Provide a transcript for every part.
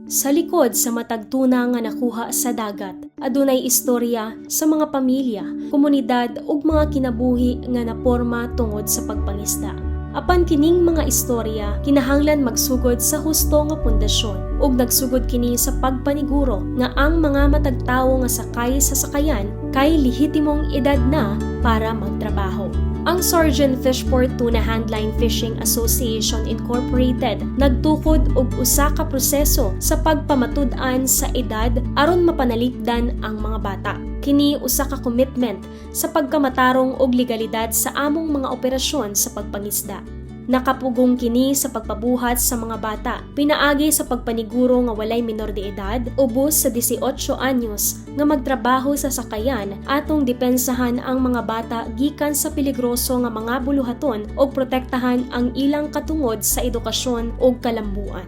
Sa likod sa matag tuna nga nakuha sa dagat, adunay istorya sa mga pamilya, komunidad ug mga kinabuhi nga naporma tungod sa pagpangisda. Apan kining mga istorya kinahanglan magsugod sa husto nga pundasyon ug nagsugod kini sa pagpaniguro nga ang mga matagtawo nga sakay sa sakayan kay lehitimong edad na para magtrabaho. Ang Sargent Fishport Tuna Handline Fishing Association Incorporated nagtukod og usa ka proseso sa pagpamatud-an sa edad aron mapanalipdan ang mga bata. Kini usa ka commitment sa pagkamatarong og legalidad sa among mga operasyon sa pagpangisda. Nakapugong kini sa pagpabuhat sa mga bata, pinaagi sa pagpaniguro nga walay minor de edad, ubos sa 18 anyos nga magtrabaho sa sakayan atong depensahan ang mga bata gikan sa peligroso nga mga buluhaton o protektahan ang ilang katungod sa edukasyon ug kalambuan.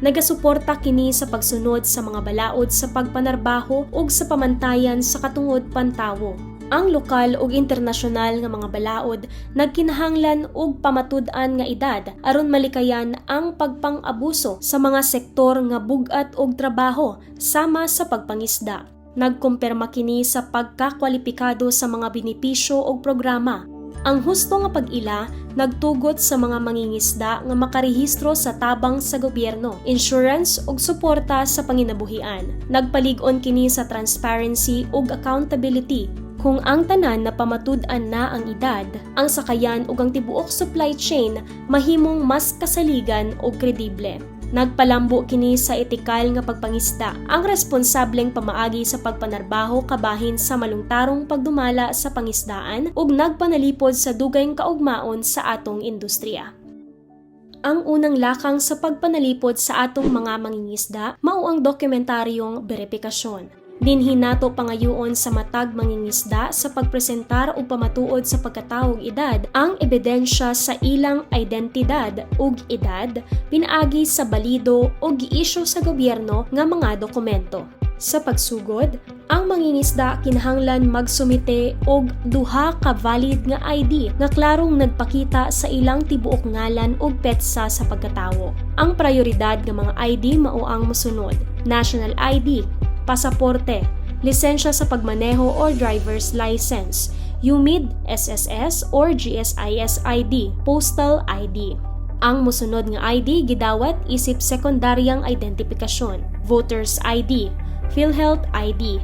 Nagasuporta kini sa pagsunod sa mga balaod sa pagpanarbaho ug sa pamantayan sa katungod pantawo. Ang lokal ug internasyonal nga mga balaod nagkinahanglan og pamatud-an nga edad aron malikayan ang pagpang-abuso sa mga sektor nga bug-at og trabaho sama sa pagpangisda. Nagkumpirma kini sa pagkakwalipikado sa mga benepisyo ug programa. Ang husto nga pag-ila nagtugot sa mga mangingisda nga makarehistro sa tabang sa gobyerno, insurance ug suporta sa panginabuhian. Nagpalig-on kini sa transparency ug accountability. Kung ang tanan na pamatud-an na ang edad, ang sakayan ug ang tibuok supply chain mahimong mas kasaligan ug kredible. Nagpalambo kini sa etikal nga pagpangisda, ang responsableng pamaagi sa pagpanarbaho kabahin sa malungtarong pagdumala sa pangisdaan ug nagpanalipod sa dugay kaugmaon sa atong industriya. Ang unang lakang sa pagpanalipod sa atong mga mangingisda mao ang dokumentaryong beripikasyon. Dinhi nato pangayoon sa matag mangingisda sa pagpresentar o pamatuod sa pagkatawog edad ang ebidensya sa ilang identidad ug edad pinaagi sa balido o giisyu sa gobyerno nga mga dokumento. Sa pagsugod, ang mangingisda kinahanglan magsumite og duha ka valid nga ID nga klarong nagpakita sa ilang tibuok ngalan ug petsa sa pagkatawo. Ang prioridad nga mga ID mao ang mosunod: National ID, pasaporte, lisensya sa pagmaneho or driver's license, UMID, SSS or GSIS ID, postal ID. Ang mosunod nga ID gidawat isip sekundaryang identifikasyon, voter's ID, PhilHealth ID,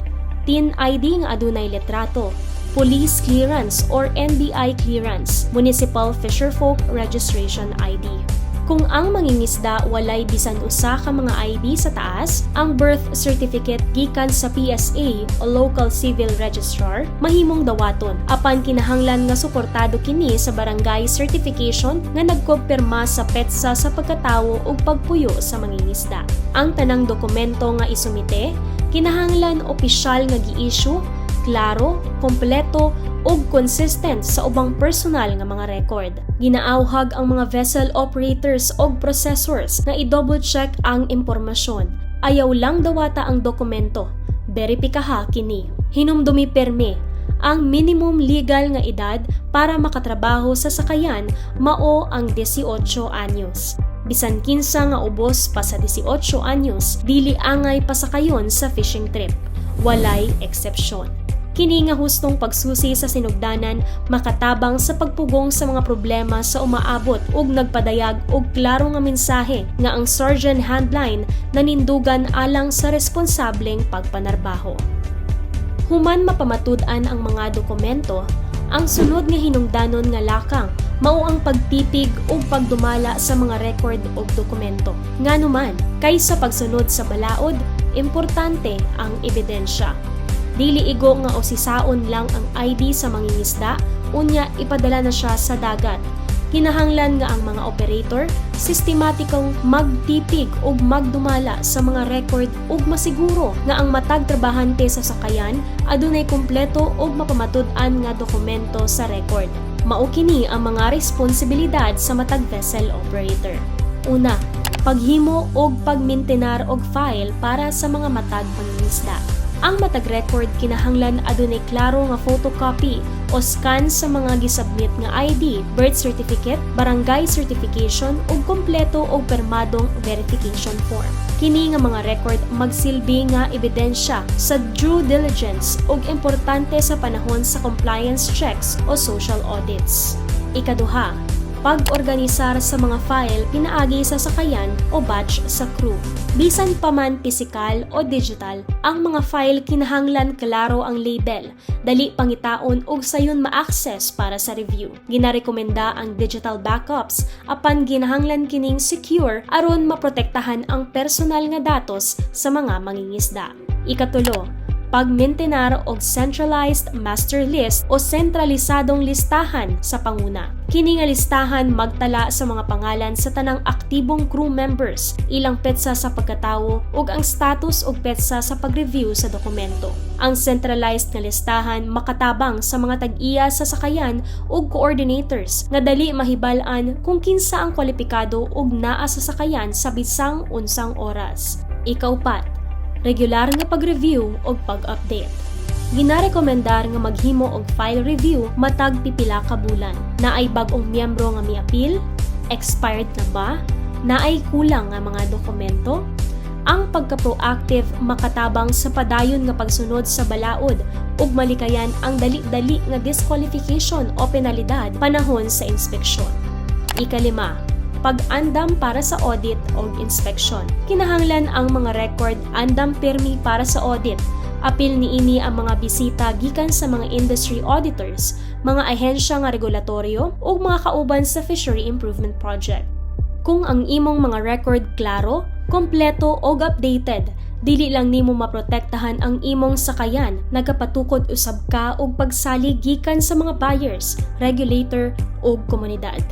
TIN ID nga adunay letrato, police clearance or NBI clearance, municipal fisherfolk registration ID. Kung ang mangingisda walay bisan usa ka mga ID sa taas, ang birth certificate gikan sa PSA o local civil registrar mahimong dawaton. Apan kinahanglan nga suportado kini sa barangay certification nga nagkumpirma sa petsa sa pagkatawo ug pagpuyo sa mangingisda. Ang tanang dokumento nga isumite kinahanglan opisyal nga gi-issue, klaro, kompleto ug consistent sa ubang personal nga mga record. Ginaawhag ang mga vessel operators ug processors nga i-double check ang impormasyon. Ayaw lang dawata ang dokumento, beripikaha kini. Hinumdumi permi, ang minimum legal nga edad para makatrabaho sa sakayan mao ang 18 anyos. Bisan kinsa nga ubos pa sa 18 anyos, dili angay pasakayon sa fishing trip. Walay eksepsyon. Kini nga hustong pagsusi sa sinugdanan makatabang sa pagpugong sa mga problema sa umaabot ug nagpadayag og klaro nga mensahe nga ang Sargent Handline nanindugan alang sa responsableng pagpanarbaho. Human mapamatud-an ang mga dokumento, ang sunod nga hinungdanon nga lakang mao ang pagtipig ug pagdumala sa mga record ug dokumento. Nganuman, kaysa pagsunod sa balaod, importante ang ebidensya. Dili igo nga osisaon lang ang ID sa mangingisda, unya ipadala na siya sa dagat. Kinahanglan nga ang mga operator sistematikong magtipig ug magdumala sa mga record ug masiguro nga ang matag trabahante sa sakayan adunay kompleto ug mapamatud-an nga dokumento sa record. Mao kini ang mga responsibilidad sa matag vessel operator. Una, paghimo og pagmintenar og file para sa mga matag mangingisda. Ang matag record kinahanglan adunay klaro nga photocopy o scan sa mga gisubmit nga ID, birth certificate, barangay certification ug kompleto og permadong verification form. Kini nga mga record magsilbi nga ebidensya sa due diligence ug importante sa panahon sa compliance checks o social audits. Ikaduha, pag-organisar sa mga file pinaagi sa sakayan o batch sa crew. Bisan pa man pisikal o digital, ang mga file kinahanglan klaro ang label, dali pangitaon ug sayon ma-access para sa review. Ginarekomenda ang digital backups apan ginahanglan kining secure aron maprotektahan ang personal nga datos sa mga mangingisda. Ikatulo, pag-maintenar og centralized master list o sentralisadong listahan sa panguna. Kini nga listahan magtala sa mga pangalan sa tanang aktibong crew members, ilang petsa sa pagkatawo ug ang status ug petsa sa pag-review sa dokumento. Ang centralized nga listahan makatabang sa mga tag-iya sa sakayan ug coordinators nga dali mahibal-an kung kinsa ang kwalipikado ug naa sa sakayan sa bisang unsang oras. Ikaupat, regular nga pag-review o pag-update. Ginarekomendar nga maghimo og file review matag pipila ka bulan. Naay bag-ong miyembro nga miapil, expired na ba, naay kulang nga mga dokumento. Ang pagka-proactive makatabang sa padayon nga pagsunod sa balaod ug malikayan ang dali-dali nga disqualification o penalidad panahon sa inspeksyon. Ikalima, pag-andam para sa audit o inspeksyon. Kinahanglan ang mga record andam permi para sa audit. Apil niini ang mga bisita gikan sa mga industry auditors, mga ahensya nga regulatoryo ug mga kauban sa fishery improvement project. Kung ang imong mga record klaro, kompleto ug updated, dili lang nimo maprotektahan ang imong sakayan, nagapatukod usab ka og pagsalig gikan sa mga buyers, regulator ug komunidad.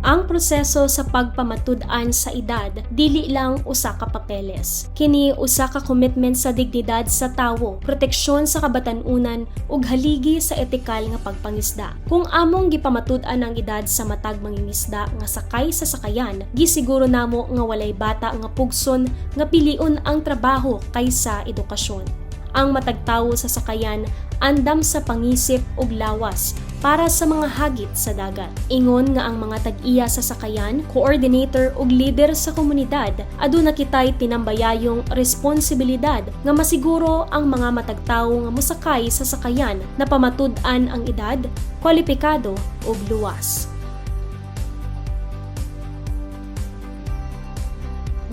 Ang proseso sa pagpamatud-an sa edad dili lang usa ka papeles. Kini usa ka commitment sa dignidad sa tawo, proteksyon sa kabatan-unan ug haligi sa etikal nga pagpangisda. Kung among gipamatud-an ang edad sa matag mangingisda nga sakay sa sakayan, gisiguro namo nga walay bata nga pugson nga piliun ang trabaho kaysa edukasyon. Ang matagtawo sa sakayan andam sa pangisip ug lawas para sa mga hagit sa dagat. Ingon nga ang mga tag-iya sa sakayan, coordinator ug leader sa komunidad aduna kitay tinambayayong responsibilidad nga masiguro ang mga matagtawo nga mosakay sa sakayan na pamatud-an ang edad, kwalipikado ug luwas.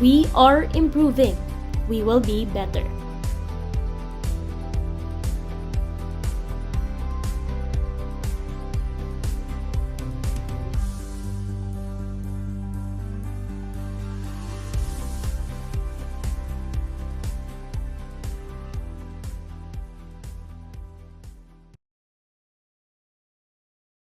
We are improving. We will be better.